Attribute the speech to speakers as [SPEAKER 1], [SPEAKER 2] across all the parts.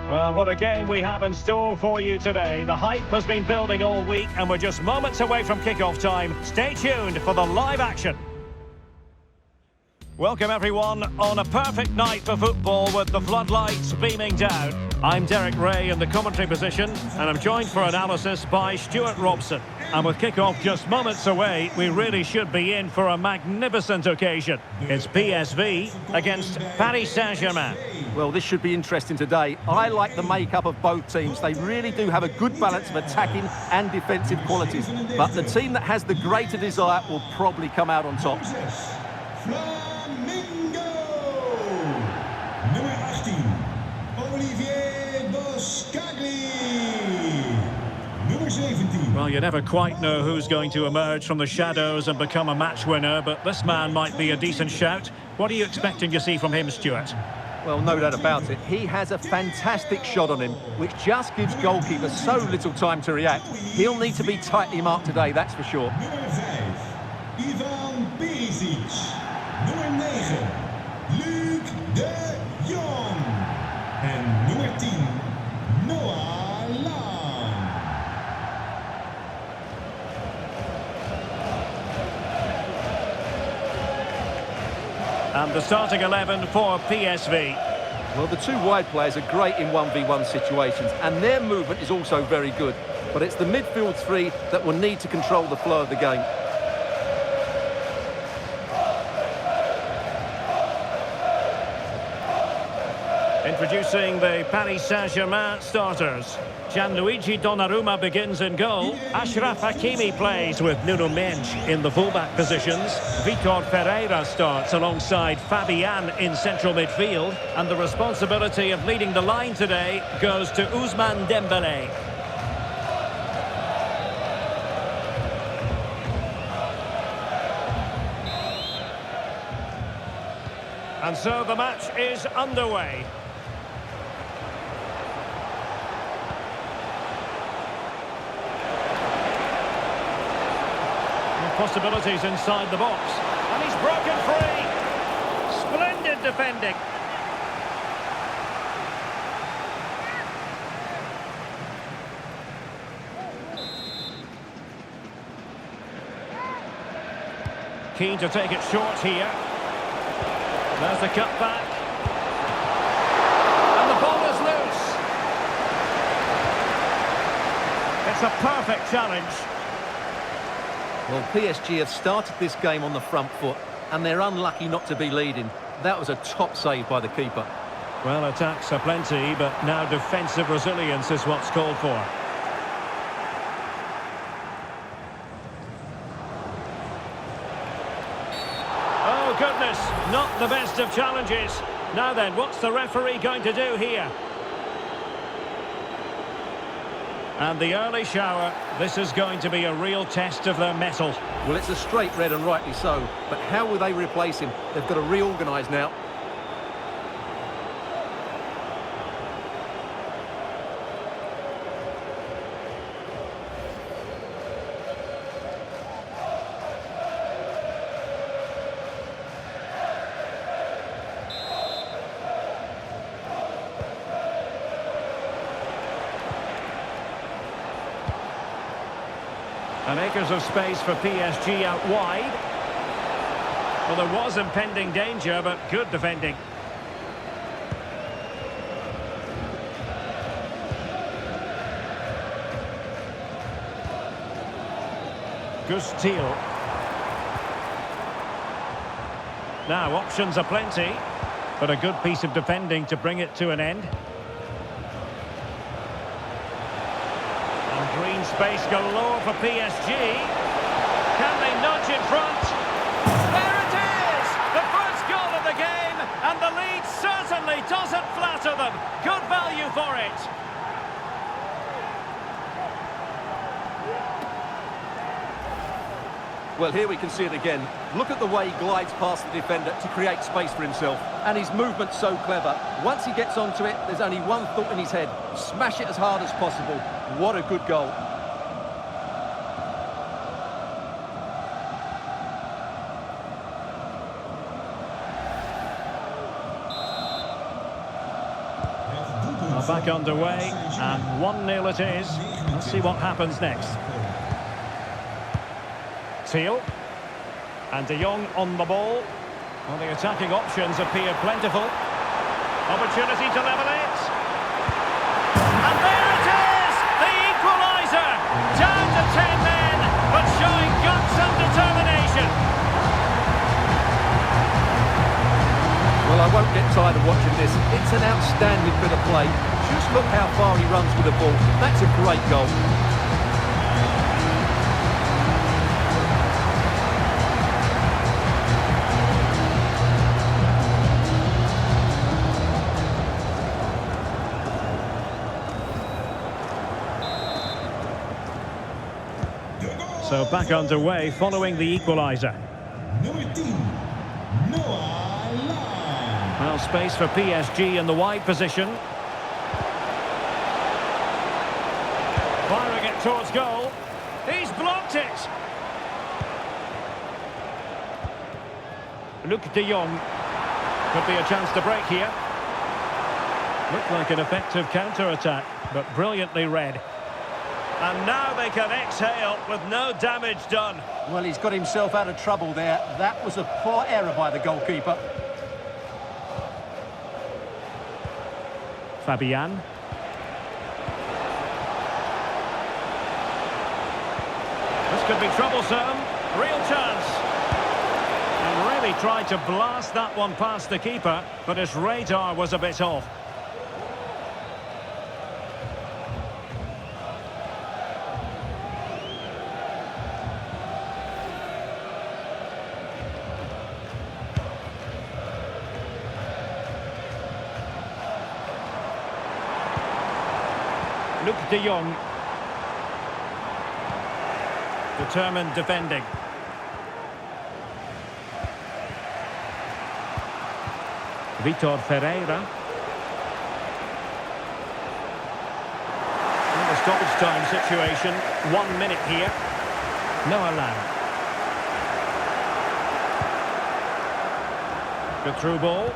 [SPEAKER 1] Well, what a game we have in store for you today. The hype has been building all week and we're just moments away from kick-off time. Stay tuned for the live action. Welcome everyone on a perfect night for football with the floodlights beaming down. I'm Derek Ray in the commentary position and I'm joined for analysis by Stuart Robson. And with kick-off just moments away, we really should be in for a magnificent occasion. It's PSV against Paris Saint-Germain.
[SPEAKER 2] Well, this should be interesting today. I like the makeup of both teams. They really do have a good balance of attacking and defensive qualities. But the team that has the greater desire will probably come out on top.
[SPEAKER 1] Well, you never quite know who's going to emerge from the shadows and become a match winner, but this man might be a decent shout. What are you expecting to see from him, Stuart?
[SPEAKER 2] Well, no doubt about it. He has a fantastic shot on him, which just gives goalkeepers so little time to react. He'll need to be tightly marked today, that's for sure.
[SPEAKER 3] Nummer 5, Ivan Perisic. Nummer 9, Luc de Jong. En nummer 10, Noah Lang.
[SPEAKER 1] And the starting 11 for PSV.
[SPEAKER 2] Well, the two wide players are great in 1v1 situations, and their movement is also very good. But it's the midfield three that will need to control the flow of the game.
[SPEAKER 1] Introducing the Paris Saint-Germain starters. Gianluigi Donnarumma begins in goal. Achraf Hakimi plays with Nuno Mendes in the fullback positions. Vitor Pereira starts alongside Fabian in central midfield. And the responsibility of leading the line today goes to Ousmane Dembélé. And so the match is underway. Possibilities inside the box. And he's broken free. Splendid defending. Keen to take it short here. There's the cut back. And the ball is loose. It's a perfect challenge.
[SPEAKER 2] Well, PSG have started this game on the front foot, and they're unlucky not to be leading. That was a top save by the keeper.
[SPEAKER 1] Well, attacks are plenty, but now defensive resilience is what's called for. Oh, goodness, not the best of challenges. Now then, what's the referee going to do here? And the early shower, this is going to be a real test of their mettle.
[SPEAKER 2] Well, it's a straight red and rightly so, but how will they replace him? They've got to reorganise now.
[SPEAKER 1] And acres of space for PSG out wide. Well, there was impending danger, but good defending. Gustil. Now, options are plenty, but a good piece of defending to bring it to an end. Green space galore for PSG. Can they nudge in front? There it is! The first goal of the game, and the lead certainly doesn't flatter them. Good value for it.
[SPEAKER 2] Well, here we can see it again. Look at the way he glides past the defender to create space for himself. And his movement's so clever. Once he gets onto it, there's only one thought in his head. Smash it as hard as possible. What a good goal.
[SPEAKER 1] back underway, and 1-0 it is. Let's see what happens next. Seal. And De Jong on the ball. Well, the attacking options appear plentiful. Opportunity to level it. And there it is! The equaliser! Down to 10 men, but showing guts and determination.
[SPEAKER 2] Well, I won't get tired of watching this. It's an outstanding bit of play. Just look how far he runs with the ball. That's a great goal.
[SPEAKER 1] So back underway following the equaliser.
[SPEAKER 3] Nummer 10, Noah Lang.
[SPEAKER 1] Well, space for PSG in the wide position. Firing it towards goal. He's blocked it. Luc de Jong. Could be a chance to break here. Looked like an effective counter-attack, but brilliantly read. And now they can exhale with no damage done.
[SPEAKER 2] Well, he's got himself out of trouble there. That was a poor error by the goalkeeper.
[SPEAKER 1] Fabian. This could be troublesome. Real chance. And really tried to blast that one past the keeper, but his radar was a bit off. Luc de Jong. Determined defending. Vitor Ferreira. In the stoppage time situation, 1 minute here. Noah Lang. Good through ball.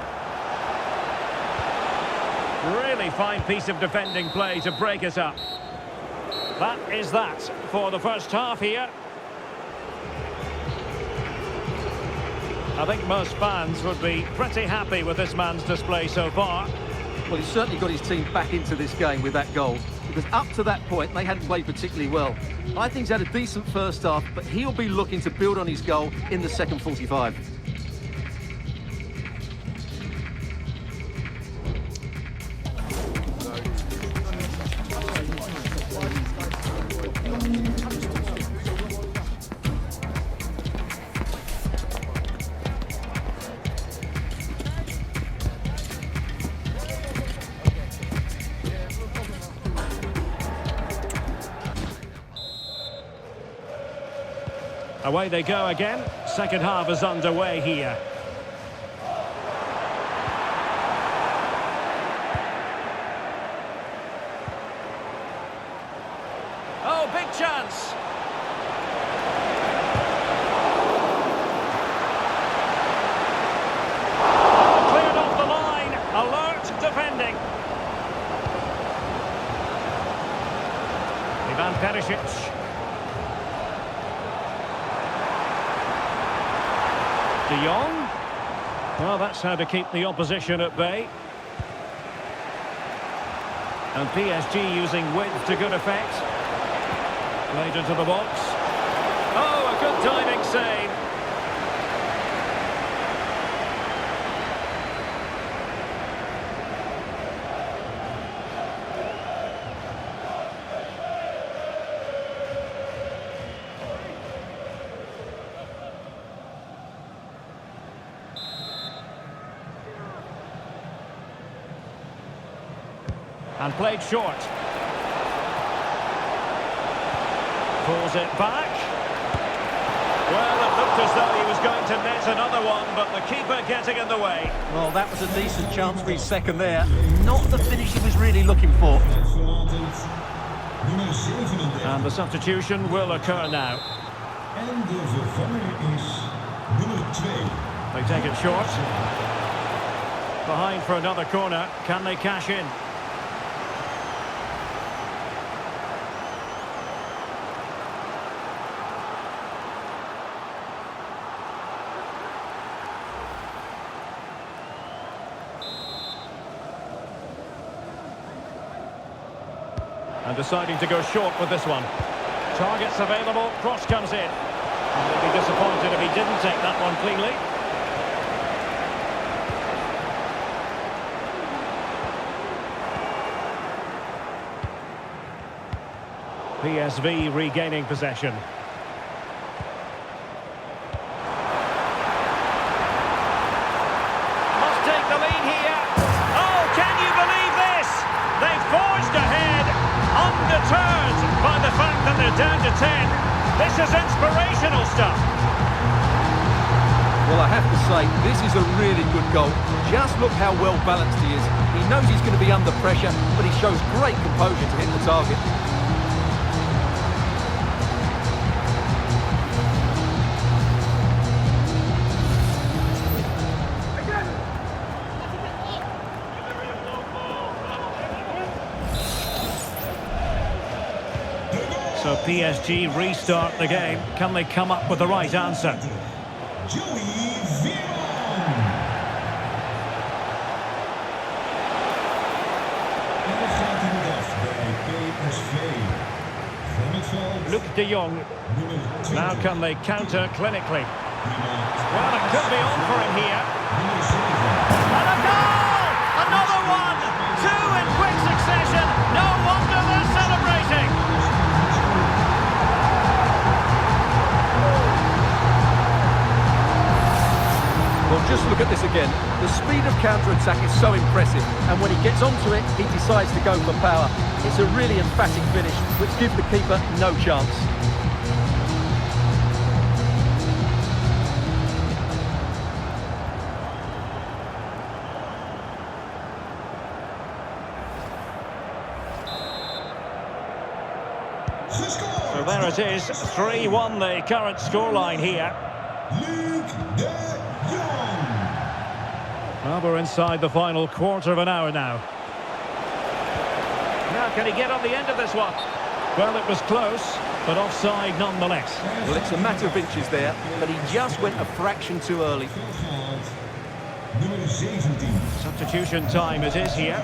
[SPEAKER 1] Really fine piece of defending play to break it up. That is that for the first half here. I think most fans would be pretty happy with this man's display so far.
[SPEAKER 2] Well, he's certainly got his team back into this game with that goal, because up to that point they hadn't played particularly well. I think he's had a decent first half, but he'll be looking to build on his goal in the second 45.
[SPEAKER 1] Away they go again. Second half is underway here. Oh, big chance. Cleared off the line. Alert defending. Ivan Perisic. De Jong. Well, that's how to keep the opposition at bay. And PSG using width to good effect. Played into the box. Oh, a good diving save. And played short. Pulls it back. Well, it looked as though he was going to net another one, but the keeper getting in the way.
[SPEAKER 2] Well, that was a decent chance for his second there. Not the finish he was really looking for.
[SPEAKER 1] And the substitution will occur now.
[SPEAKER 3] En de vervanger is nummer 2.
[SPEAKER 1] They take it short. Behind for another corner. Can they cash in? And deciding to go short with this one. Targets available, cross comes in. And he'll be disappointed if he didn't take that one cleanly. PSV regaining possession. Must take the lead here. Oh, can you believe this? They've forged ahead, undeterred by the fact that they're down to 10. This is inspirational stuff.
[SPEAKER 2] Well, I have to say, this is a really good goal. Just look how well balanced he is. He knows he's going to be under pressure, but he shows great composure to hit the target.
[SPEAKER 1] So PSG restart the game. Can they come up with the right answer? Luc de Jong. Now can they counter clinically? Well, it could be on for him here. And a goal! Another one! Two in quick succession. No wonder they're celebrating.
[SPEAKER 2] Well, just look at this again. The speed of counter-attack is so impressive, and when he gets onto it, he decides to go for power. It's a really emphatic finish, which gives the keeper no chance.
[SPEAKER 1] So there it is, 3-1 the current scoreline here. Well, we're inside the final quarter of an hour now. Now, can he get on the end of this one? Well, it was close, but offside nonetheless.
[SPEAKER 2] Well, it's a matter of inches there, but he just went a fraction too early.
[SPEAKER 1] Substitution time it is here.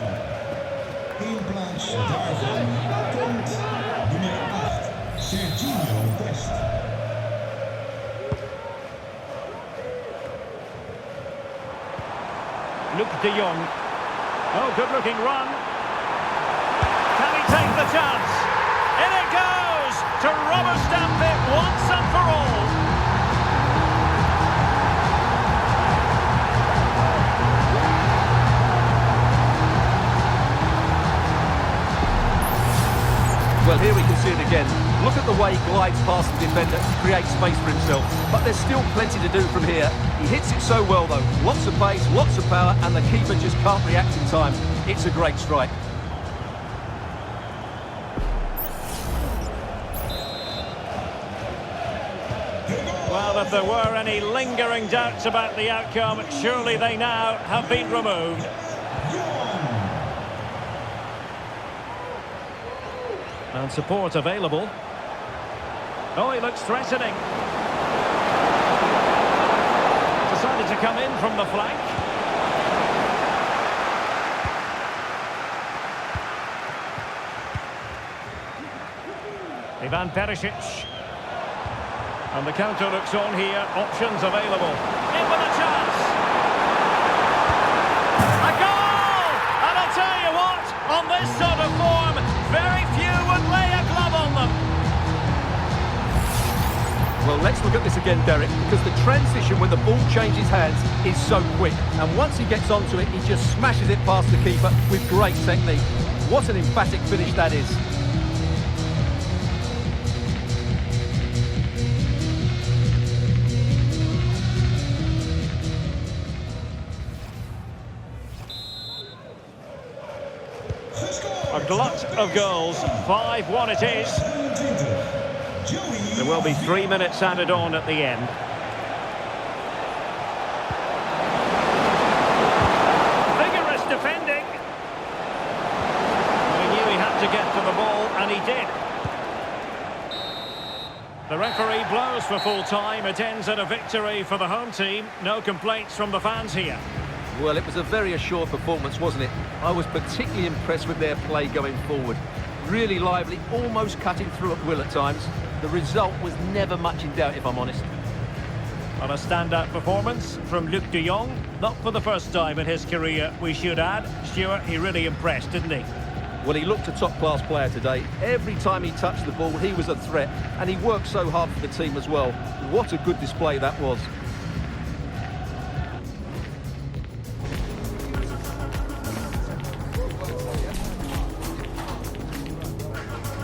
[SPEAKER 1] Luc de Jong. Oh, good-looking run. Can he take the chance? In it goes to rubber stamp it once and for all.
[SPEAKER 2] Well, here we can see it again. Look at the way he glides past the defender to create space for himself. But there's still plenty to do from here. He hits it so well, though. Lots of pace, lots of power, and the keeper just can't react in time. It's a great strike.
[SPEAKER 1] Well, if there were any lingering doubts about the outcome, surely they now have been removed. And support available. Oh, he looks threatening. Decided to come in from the flank. Ivan Perisic. And the counter looks on here. Options available. In with a chance. A goal! And I'll tell you what, on this sort of form, very few would lay a glove on them.
[SPEAKER 2] Well, let's look at this again, Derek, because the transition when the ball changes hands is so quick. And once he gets onto it, he just smashes it past the keeper with great technique. What an emphatic finish that is.
[SPEAKER 1] A glut of goals, 5-1 it is. There will be 3 minutes added on at the end. Vigorous defending. He knew he had to get to the ball, and he did. The referee blows for full time. It ends in a victory for the home team. No complaints from the fans here.
[SPEAKER 2] Well, it was a very assured performance, wasn't it? I was particularly impressed with their play going forward. Really lively, almost cutting through at will at times. The result was never much in doubt, if I'm honest.
[SPEAKER 1] On a standout performance from Luc de Jong, not for the first time in his career, we should add. Stuart, he really impressed, didn't he?
[SPEAKER 2] Well, he looked a top-class player today. Every time he touched the ball, he was a threat, and he worked so hard for the team as well. What a good display that was.